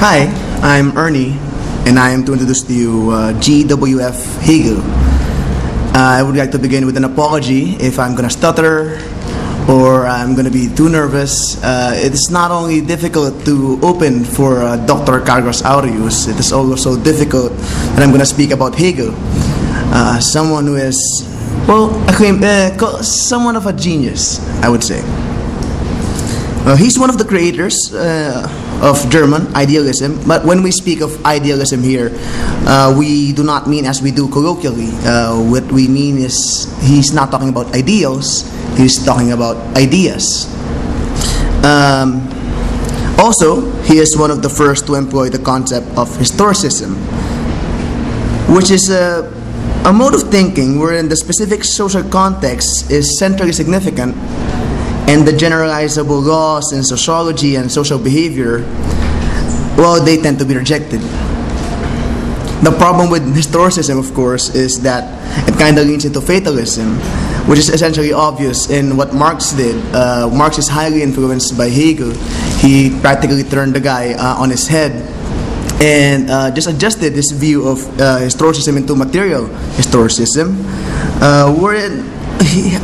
Hi, I'm Ernie, and I am to introduce to you G.W.F. Hegel. I would like to begin with an apology if I'm going to stutter or I'm going to be too nervous. It's not only difficult to open for Dr. Carlos Aureus, it is also difficult that I'm going to speak about Hegel, someone who is, well, someone of a genius, I would say. He's one of the creators of German idealism, but when we speak of idealism here, we do not mean as we do colloquially. What we mean is he's not talking about ideals, he's talking about ideas. Also, he is one of the first to employ the concept of historicism, which is a mode of thinking wherein the specific social context is centrally significant and the generalizable laws in sociology and social behavior, well, they tend to be rejected. The problem with historicism, of course, is that it kind of leans into fatalism, which is essentially obvious in what Marx did. Marx is highly influenced by Hegel. He practically turned the guy on his head and just adjusted his view of historicism into material historicism, wherein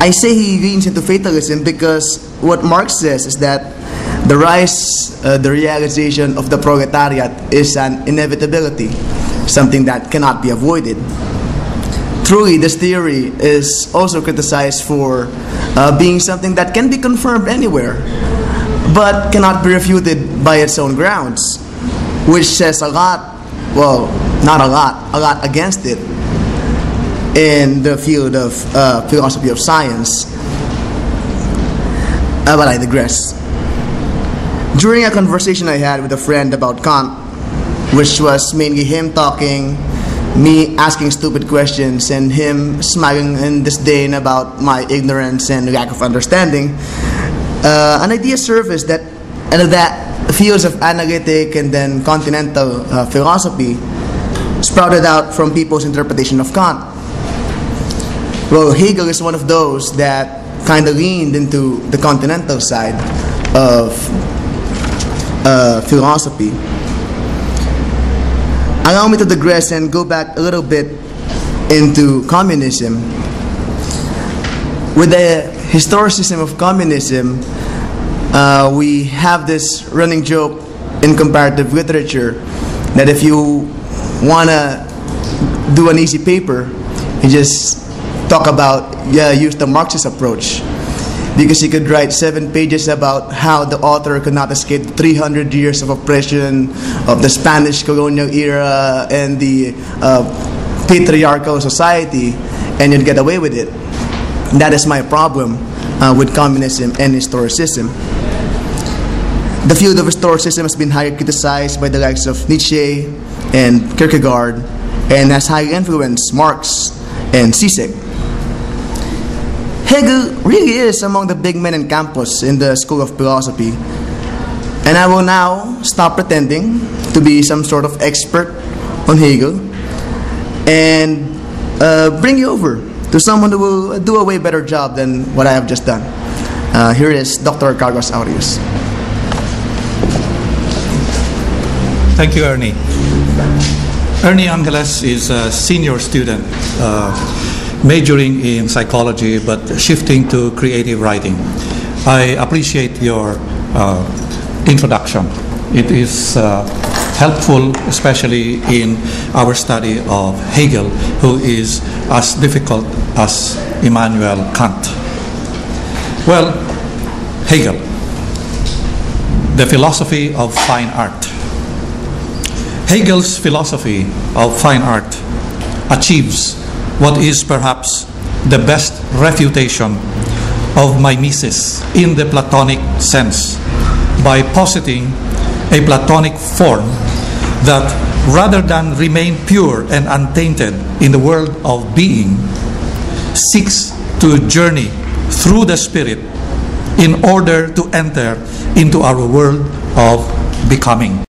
I say he leans into fatalism because what Marx says is that the rise, the realization of the proletariat is an inevitability, something that cannot be avoided. Truly, this theory is also criticized for being something that can be confirmed anywhere, but cannot be refuted by its own grounds, which says a lot, well, not a lot against it in the field of philosophy of science. But I digress. During a conversation I had with a friend about Kant, which was mainly him talking, me asking stupid questions, and him smiling in disdain about my ignorance and lack of understanding, an idea surfaced that fields of analytic and then continental philosophy sprouted out from people's interpretation of Kant. Well, Hegel is one of those that kind of leaned into the continental side of philosophy. Allow me to digress and go back a little bit into communism. With the historicism of communism, we have this running joke in comparative literature that if you want to do an easy paper, you just talk about, use the Marxist approach, because he could write 7 pages about how the author could not escape 300 years of oppression of the Spanish colonial era and the patriarchal society, and you'd get away with it. That is my problem with communism and historicism. The field of historicism has been highly criticized by the likes of Nietzsche and Kierkegaard, and has highly influenced Marx and Zizek. Hegel really is among the big men in campus in the School of Philosophy, and I will now stop pretending to be some sort of expert on Hegel and bring you over to someone who will do a way better job than what I have just done. Here is Dr. Carlos Aureus. Thank you, Ernie. Ernie Angeles is a senior student majoring in psychology but shifting to creative writing. I appreciate your introduction. It is helpful, especially in our study of Hegel, who is as difficult as Immanuel Kant. Well, Hegel, the philosophy of fine art. Hegel's philosophy of fine art achieves what is perhaps the best refutation of mimesis in the Platonic sense by positing a Platonic form that, rather than remain pure and untainted in the world of being, seeks to journey through the spirit in order to enter into our world of becoming.